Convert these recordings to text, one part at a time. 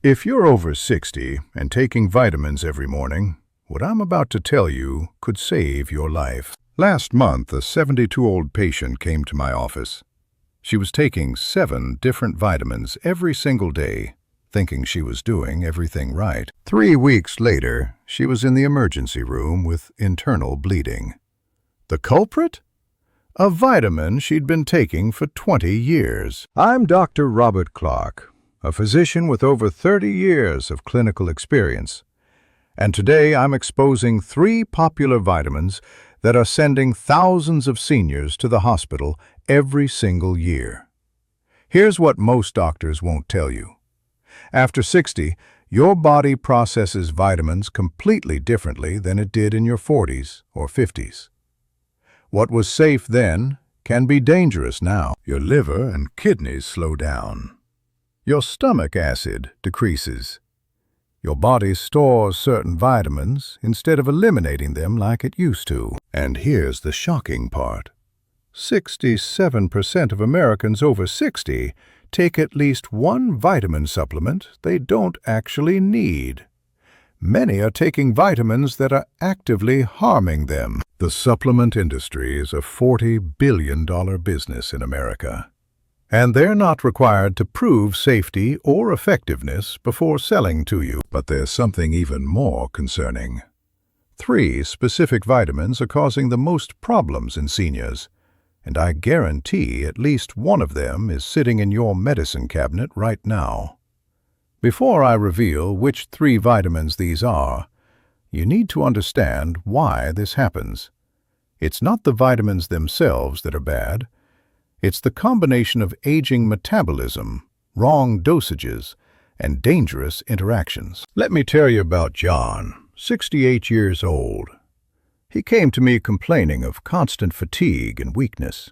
If you're over 60 and taking vitamins every morning, what I'm about to tell you could save your life. Last month, a 72-year-old patient came to my office. She was taking 7 different vitamins every single day, thinking she was doing everything right. 3 weeks later, she was in the emergency room with internal bleeding. The culprit? A vitamin she'd been taking for 20 years. I'm Dr. Robert Clark, a physician with over 30 years of clinical experience. And today I'm exposing 3 popular vitamins that are sending thousands of seniors to the hospital every single year. Here's what most doctors won't tell you. After 60, your body processes vitamins completely differently than it did in your 40s or 50s. What was safe then can be dangerous now. Your liver and kidneys slow down. Your stomach acid decreases. Your body stores certain vitamins instead of eliminating them like it used to. And here's the shocking part. 67% of Americans over 60 take at least one vitamin supplement they don't actually need. Many are taking vitamins that are actively harming them. The supplement industry is a $40 billion business in America. And they're not required to prove safety or effectiveness before selling to you. But there's something even more concerning. 3 specific vitamins are causing the most problems in seniors, and I guarantee at least one of them is sitting in your medicine cabinet right now. Before I reveal which 3 vitamins these are, you need to understand why this happens. It's not the vitamins themselves that are bad. It's the combination of aging metabolism, wrong dosages, and dangerous interactions. Let me tell you about John, 68 years old. He came to me complaining of constant fatigue and weakness.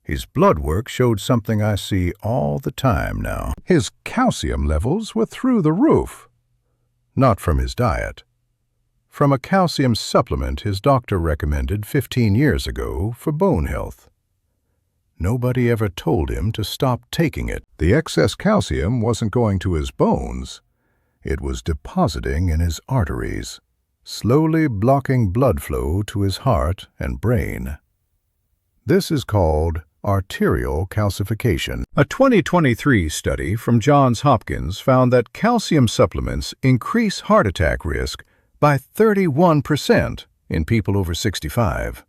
His blood work showed something I see all the time now. His calcium levels were through the roof. Not from his diet. From a calcium supplement his doctor recommended 15 years ago for bone health. Nobody ever told him to stop taking it. The excess calcium wasn't going to his bones. It was depositing in his arteries, slowly blocking blood flow to his heart and brain. This is called arterial calcification. A 2023 study from Johns Hopkins found that calcium supplements increase heart attack risk by 31% in people over 65.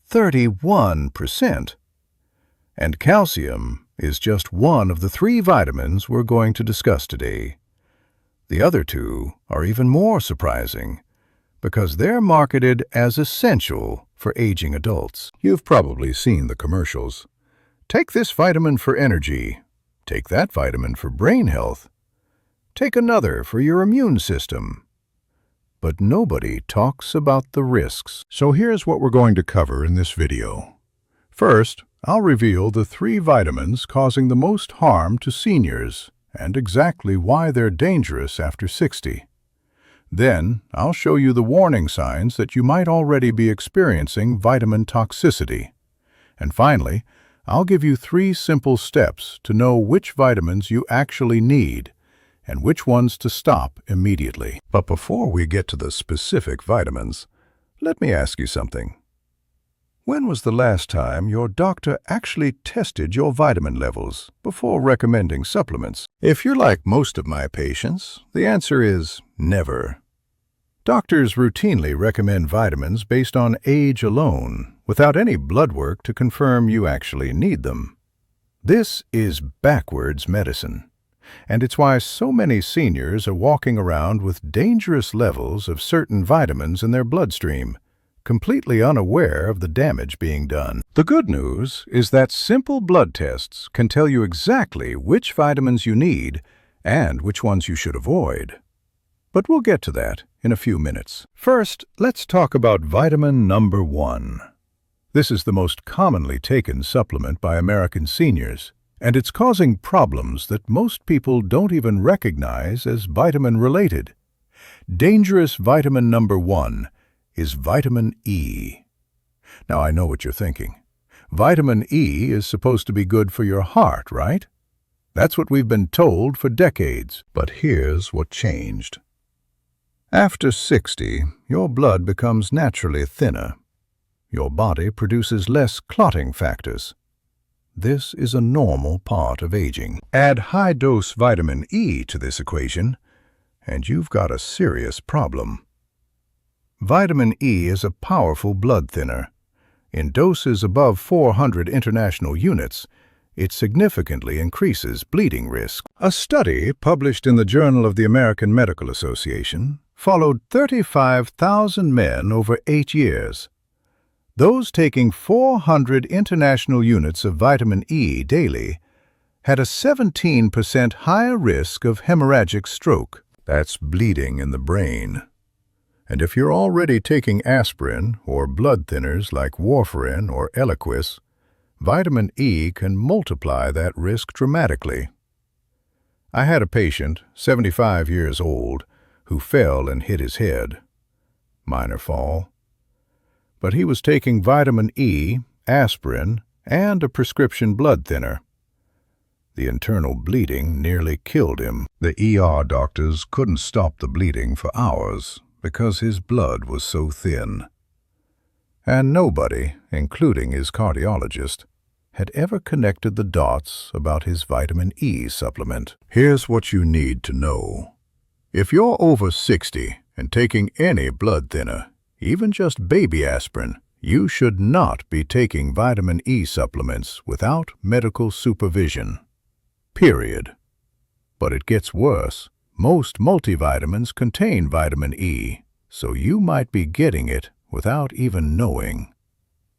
31%! And calcium is just one of the 3 vitamins we're going to discuss today. The other 2 are even more surprising because they're marketed as essential for aging adults. You've probably seen the commercials. Take this vitamin for energy. Take that vitamin for brain health. Take another for your immune system. But nobody talks about the risks. So here's what we're going to cover in this video. First, I'll reveal the 3 vitamins causing the most harm to seniors and exactly why they're dangerous after 60. Then, I'll show you the warning signs that you might already be experiencing vitamin toxicity. And finally, I'll give you 3 simple steps to know which vitamins you actually need and which ones to stop immediately. But before we get to the specific vitamins, let me ask you something. When was the last time your doctor actually tested your vitamin levels before recommending supplements? If you're like most of my patients, the answer is never. Doctors routinely recommend vitamins based on age alone, without any blood work to confirm you actually need them. This is backwards medicine, and it's why so many seniors are walking around with dangerous levels of certain vitamins in their bloodstream, completely unaware of the damage being done. The good news is that simple blood tests can tell you exactly which vitamins you need and which ones you should avoid. But we'll get to that in a few minutes. First, let's talk about vitamin number 1. This is the most commonly taken supplement by American seniors, and it's causing problems that most people don't even recognize as vitamin-related. Dangerous vitamin number 1 is vitamin E. Now, I know what you're thinking. Vitamin E is supposed to be good for your heart, right? That's what we've been told for decades. But here's what changed. After 60, your blood becomes naturally thinner. Your body produces less clotting factors. This is a normal part of aging. Add high-dose vitamin E to this equation, and you've got a serious problem. Vitamin E is a powerful blood thinner. In doses above 400 international units, it significantly increases bleeding risk. A study published in the Journal of the American Medical Association followed 35,000 men over 8 years. Those taking 400 international units of vitamin E daily had a 17% higher risk of hemorrhagic stroke. That's bleeding in the brain. And if you're already taking aspirin or blood thinners like warfarin or Eliquis, vitamin E can multiply that risk dramatically. I had a patient, 75 years old, who fell and hit his head. Minor fall. But he was taking vitamin E, aspirin, and a prescription blood thinner. The internal bleeding nearly killed him. The ER doctors couldn't stop the bleeding for hours because his blood was so thin. And nobody, including his cardiologist, had ever connected the dots about his vitamin E supplement. Here's what you need to know. If you're over 60 and taking any blood thinner, even just baby aspirin, you should not be taking vitamin E supplements without medical supervision. Period. But it gets worse. Most multivitamins contain vitamin E, so you might be getting it without even knowing.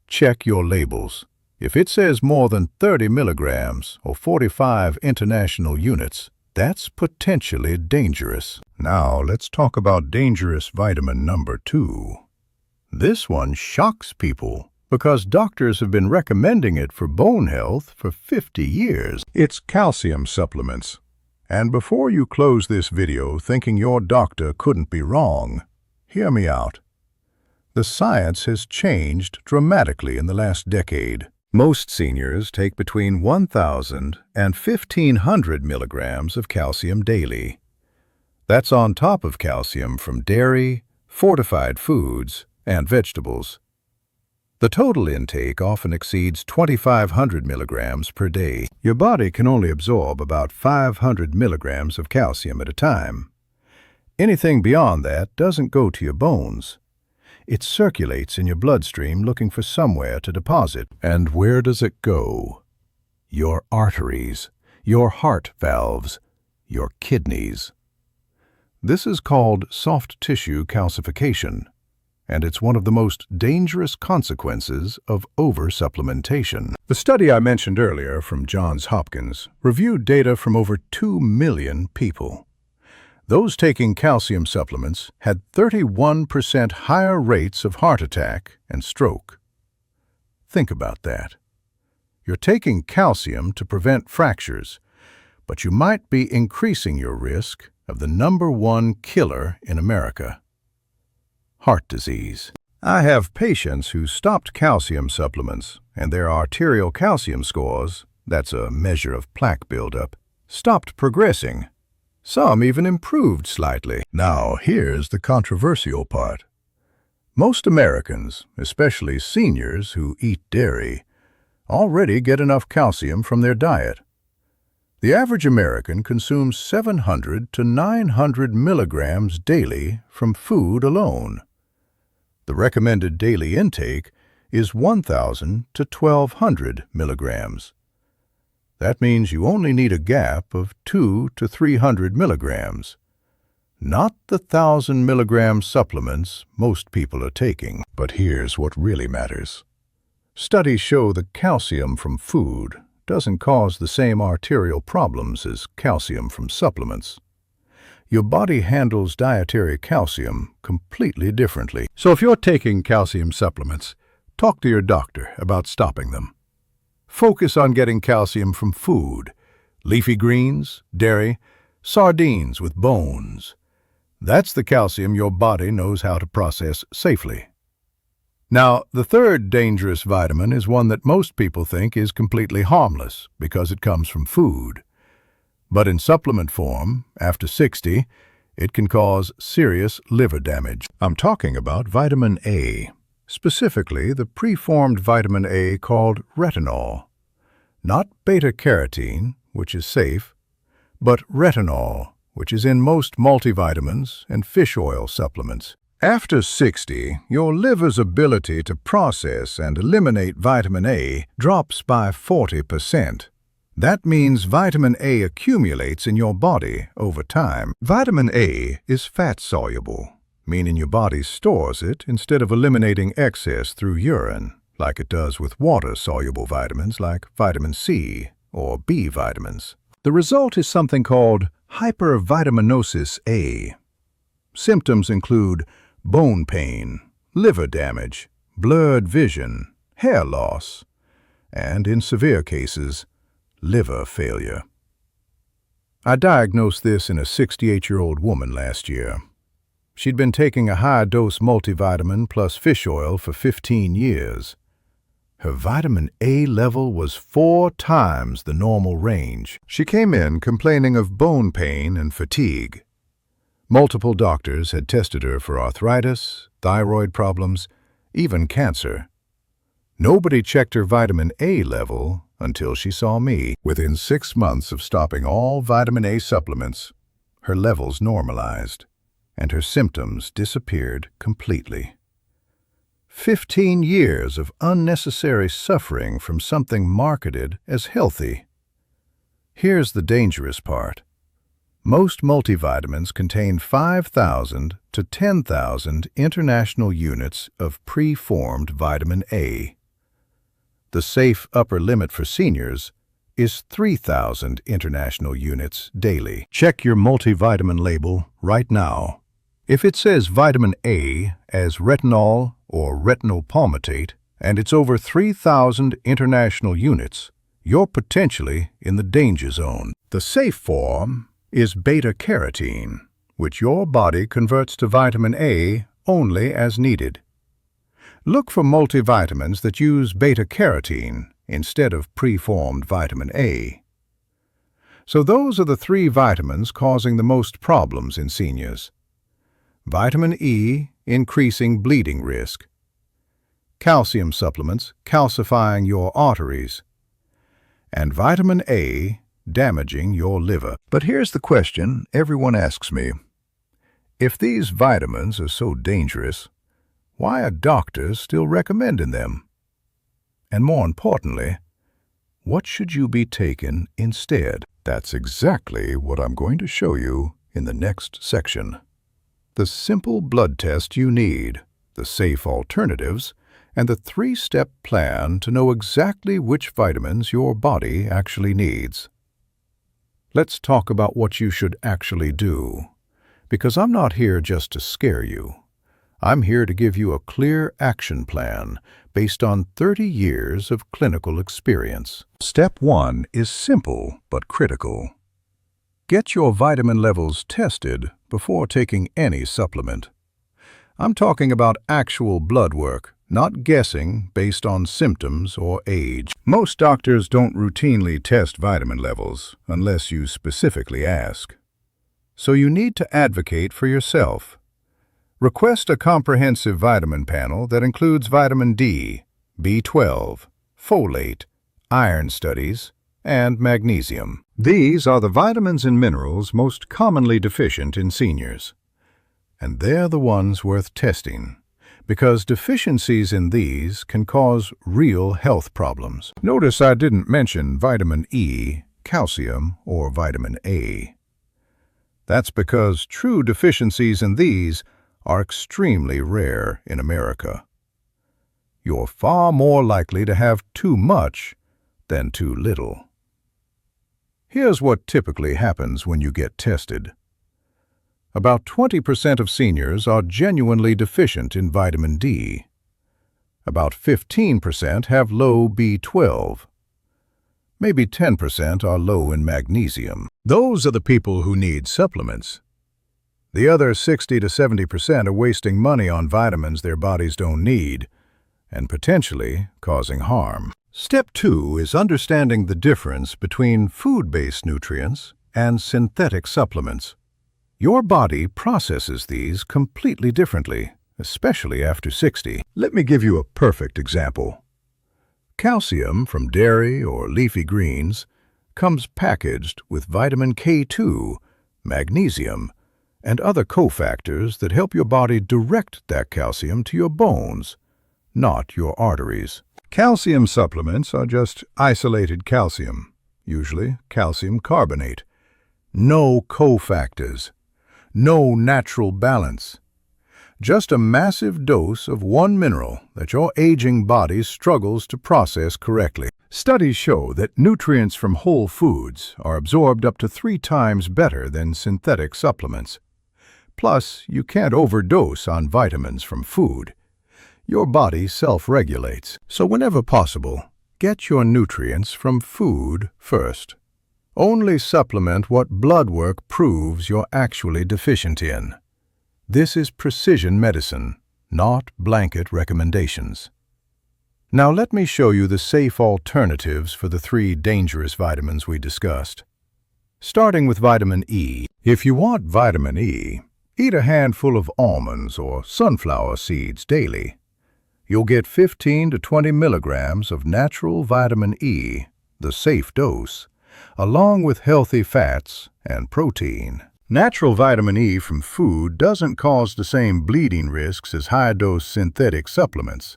Check your labels. If it says more than 30 milligrams or 45 international units, that's potentially dangerous. Now let's talk about dangerous vitamin number 2. This one shocks people because doctors have been recommending it for bone health for 50 years. It's calcium supplements. And before you close this video thinking your doctor couldn't be wrong, hear me out. The science has changed dramatically in the last decade. Most seniors take between 1,000 and 1,500 milligrams of calcium daily. That's on top of calcium from dairy, fortified foods, and vegetables. The total intake often exceeds 2,500 milligrams per day. Your body can only absorb about 500 milligrams of calcium at a time. Anything beyond that doesn't go to your bones. It circulates in your bloodstream looking for somewhere to deposit. And where does it go? Your arteries, your heart valves, your kidneys. This is called soft tissue calcification, and it's one of the most dangerous consequences of oversupplementation. The study I mentioned earlier from Johns Hopkins reviewed data from over 2 million people. Those taking calcium supplements had 31% higher rates of heart attack and stroke. Think about that. You're taking calcium to prevent fractures, but you might be increasing your risk of the #1 killer in America: heart disease. I have patients who stopped calcium supplements, and their arterial calcium scores, that's a measure of plaque buildup, stopped progressing. Some even improved slightly. Now, here's the controversial part. Most Americans, especially seniors who eat dairy, already get enough calcium from their diet. The average American consumes 700 to 900 milligrams daily from food alone. The recommended daily intake is 1,000 to 1,200 milligrams. That means you only need a gap of 200 to 300 milligrams, not the 1,000 milligram supplements most people are taking. But here's what really matters. Studies show that calcium from food doesn't cause the same arterial problems as calcium from supplements. Your body handles dietary calcium completely differently. So if you're taking calcium supplements, talk to your doctor about stopping them. Focus on getting calcium from food, leafy greens, dairy, sardines with bones. That's the calcium your body knows how to process safely. Now, the third dangerous vitamin is one that most people think is completely harmless because it comes from food. But in supplement form, after 60, it can cause serious liver damage. I'm talking about vitamin A, specifically the preformed vitamin A called retinol. Not beta-carotene, which is safe, but retinol, which is in most multivitamins and fish oil supplements. After 60, your liver's ability to process and eliminate vitamin A drops by 40%. That means vitamin A accumulates in your body over time. Vitamin A is fat-soluble, meaning your body stores it instead of eliminating excess through urine, like it does with water-soluble vitamins like vitamin C or B vitamins. The result is something called hypervitaminosis A. Symptoms include bone pain, liver damage, blurred vision, hair loss, and, in severe cases, liver failure. I diagnosed this in a 68-year-old woman last year. She'd been taking a high-dose multivitamin plus fish oil for 15 years. Her vitamin A level was 4 times the normal range. She came in complaining of bone pain and fatigue. Multiple doctors had tested her for arthritis, thyroid problems, even cancer. Nobody checked her vitamin A level until she saw me. Within 6 months of stopping all vitamin A supplements, her levels normalized, and her symptoms disappeared completely. 15 years of unnecessary suffering from something marketed as healthy. Here's the dangerous part. Most multivitamins contain 5,000 to 10,000 international units of preformed vitamin A. The safe upper limit for seniors is 3,000 international units daily. Check your multivitamin label right now. If it says vitamin A as retinol or retinol palmitate, and it's over 3,000 international units, you're potentially in the danger zone. The safe form is beta-carotene, which your body converts to vitamin A only as needed. Look for multivitamins that use beta-carotene instead of preformed vitamin A. So those are the 3 vitamins causing the most problems in seniors. Vitamin E, increasing bleeding risk. Calcium supplements, calcifying your arteries. And vitamin A, damaging your liver. But here's the question everyone asks me. If these vitamins are so dangerous, why are doctors still recommending them? And more importantly, what should you be taking instead? That's exactly what I'm going to show you in the next section. The simple blood test you need, the safe alternatives, and the 3-step plan to know exactly which vitamins your body actually needs. Let's talk about what you should actually do, because I'm not here just to scare you. I'm here to give you a clear action plan based on 30 years of clinical experience. Step 1 is simple but critical. Get your vitamin levels tested before taking any supplement. I'm talking about actual blood work, not guessing based on symptoms or age. Most doctors don't routinely test vitamin levels unless you specifically ask. So you need to advocate for yourself. Request a comprehensive vitamin panel that includes vitamin D, B12, folate, iron studies, and magnesium. These are the vitamins and minerals most commonly deficient in seniors. And they're the ones worth testing, because deficiencies in these can cause real health problems. Notice I didn't mention vitamin E, calcium, or vitamin A. That's because true deficiencies in these are extremely rare in America. You're far more likely to have too much than too little. Here's what typically happens when you get tested. About 20% of seniors are genuinely deficient in vitamin D. About 15% have low B12. Maybe 10% are low in magnesium. Those are the people who need supplements. The other 60 to 70% are wasting money on vitamins their bodies don't need, and potentially causing harm. Step 2 is understanding the difference between food-based nutrients and synthetic supplements. Your body processes these completely differently, especially after 60. Let me give you a perfect example. Calcium from dairy or leafy greens comes packaged with vitamin K2, magnesium, and other cofactors that help your body direct that calcium to your bones, not your arteries. Calcium supplements are just isolated calcium, usually calcium carbonate. No cofactors, no natural balance. Just a massive dose of one mineral that your aging body struggles to process correctly. Studies show that nutrients from whole foods are absorbed up to 3 times better than synthetic supplements. Plus, you can't overdose on vitamins from food. Your body self-regulates, so whenever possible, get your nutrients from food first. Only supplement what blood work proves you're actually deficient in. This is precision medicine, not blanket recommendations. Now let me show you the safe alternatives for the 3 dangerous vitamins we discussed. Starting with vitamin E. If you want vitamin E, eat a handful of almonds or sunflower seeds daily. You'll get 15 to 20 milligrams of natural vitamin E, the safe dose, along with healthy fats and protein. Natural vitamin E from food doesn't cause the same bleeding risks as high-dose synthetic supplements.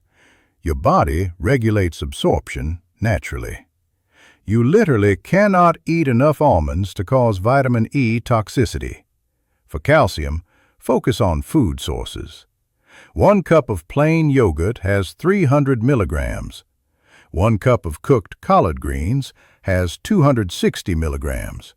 Your body regulates absorption naturally. You literally cannot eat enough almonds to cause vitamin E toxicity. For calcium, focus on food sources. 1 cup of plain yogurt has 300 milligrams. 1 cup of cooked collard greens has 260 milligrams.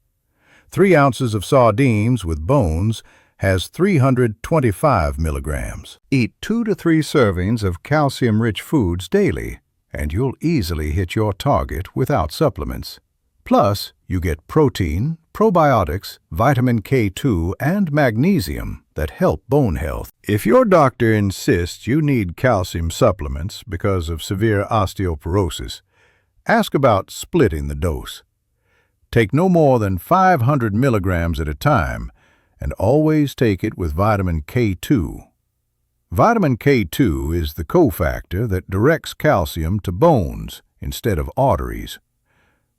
3 ounces of sardines with bones has 325 milligrams. Eat 2 to 3 servings of calcium-rich foods daily, and you'll easily hit your target without supplements. Plus, you get protein, probiotics, vitamin K2, and magnesium that help bone health. If your doctor insists you need calcium supplements because of severe osteoporosis, ask about splitting the dose. Take no more than 500 milligrams at a time, and always take it with vitamin K2. Vitamin K2 is the cofactor that directs calcium to bones instead of arteries.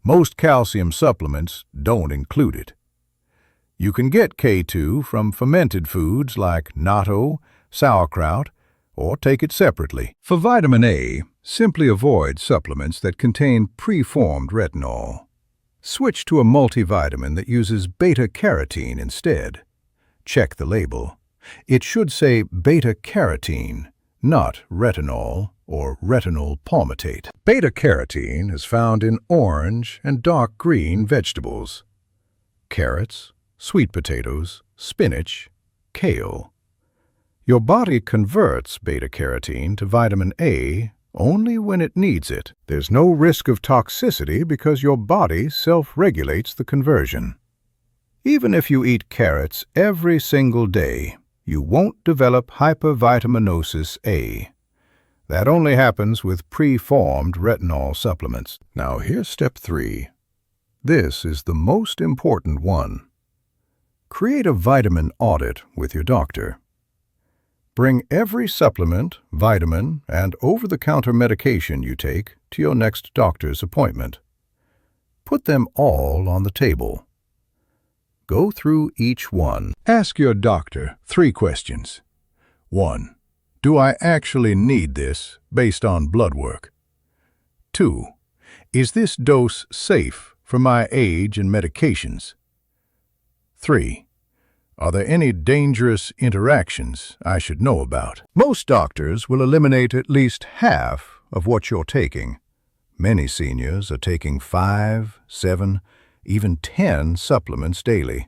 Most calcium supplements don't include it. You can get K2 from fermented foods like natto, sauerkraut, or take it separately. For vitamin A, simply avoid supplements that contain preformed retinol. Switch to a multivitamin that uses beta-carotene instead. Check the label. It should say beta-carotene, not retinol or retinol palmitate. Beta-carotene is found in orange and dark green vegetables. Carrots, sweet potatoes, spinach, kale. Your body converts beta-carotene to vitamin A only when it needs it. There's no risk of toxicity because your body self-regulates the conversion. Even if you eat carrots every single day, you won't develop hypervitaminosis A. That only happens with preformed retinol supplements. Now here's step 3. This is the most important one. Create a vitamin audit with your doctor. Bring every supplement, vitamin, and over-the-counter medication you take to your next doctor's appointment. Put them all on the table. Go through each one. Ask your doctor 3 questions. 1. Do I actually need this based on blood work? 2. Is this dose safe for my age and medications? 3. Are there any dangerous interactions I should know about? Most doctors will eliminate at least half of what you're taking. Many seniors are taking 5, 7, even 10 supplements daily.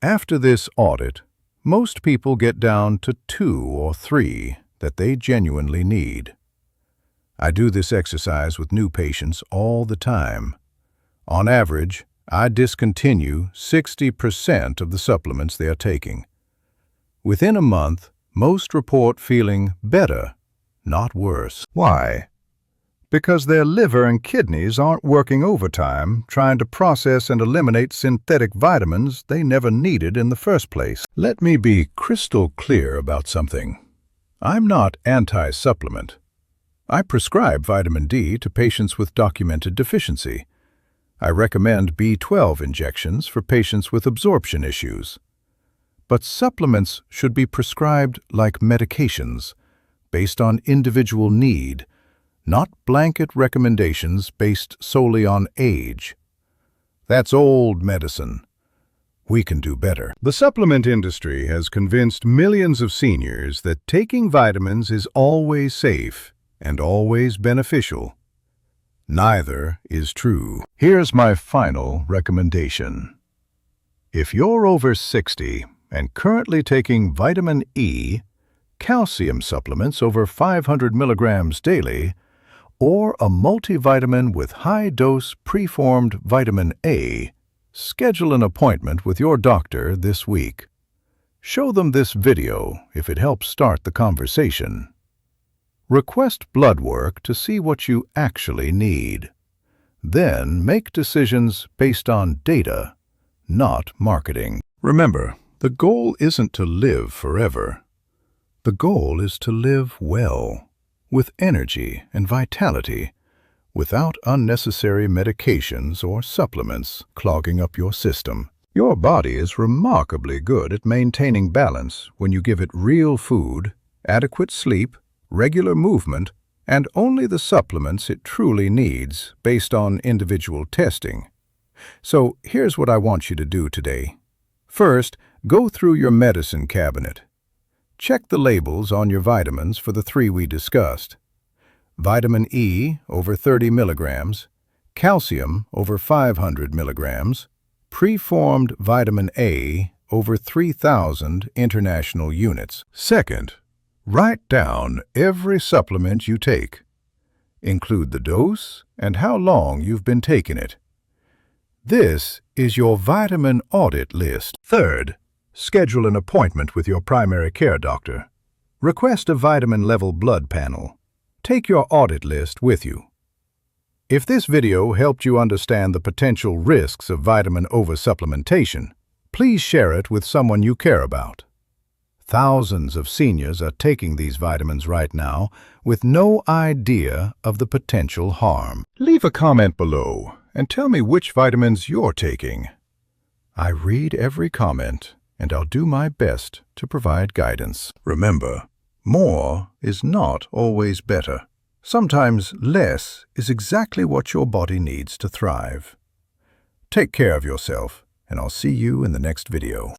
After this audit, most people get down to 2 or 3 that they genuinely need. I do this exercise with new patients all the time. On average, I discontinue 60% of the supplements they are taking. Within a month, most report feeling better, not worse. Why? because their liver and kidneys aren't working overtime trying to process and eliminate synthetic vitamins they never needed in the first place. Let me be crystal clear about something. I'm not anti-supplement. I prescribe vitamin D to patients with documented deficiency. I recommend B12 injections for patients with absorption issues. But supplements should be prescribed like medications, based on individual need, not blanket recommendations based solely on age. That's old medicine. We can do better. The supplement industry has convinced millions of seniors that taking vitamins is always safe and always beneficial. Neither is true. Here's my final recommendation. If you're over 60 and currently taking vitamin E, calcium supplements over 500 milligrams daily, or a multivitamin with high-dose preformed vitamin A, schedule an appointment with your doctor this week. Show them this video if it helps start the conversation. Request blood work to see what you actually need. Then make decisions based on data, not marketing. Remember, the goal isn't to live forever. The goal is to live well, with energy and vitality, without unnecessary medications or supplements clogging up your system. Your body is remarkably good at maintaining balance when you give it real food, adequate sleep, regular movement, and only the supplements it truly needs based on individual testing. So here's what I want you to do today. First, go through your medicine cabinet. Check the labels on your vitamins for the three we discussed. Vitamin E over 30 milligrams, calcium over 500 milligrams, preformed vitamin A over 3,000 international units. Second, write down every supplement you take. Include the dose and how long you've been taking it. This is your vitamin audit list. Third, schedule an appointment with your primary care doctor. Request a vitamin level blood panel. Take your audit list with you. If this video helped you understand the potential risks of vitamin oversupplementation, please share it with someone you care about. Thousands of seniors are taking these vitamins right now with no idea of the potential harm. Leave a comment below and tell me which vitamins you're taking. I read every comment, and I'll do my best to provide guidance. Remember, more is not always better. Sometimes less is exactly what your body needs to thrive. Take care of yourself, and I'll see you in the next video.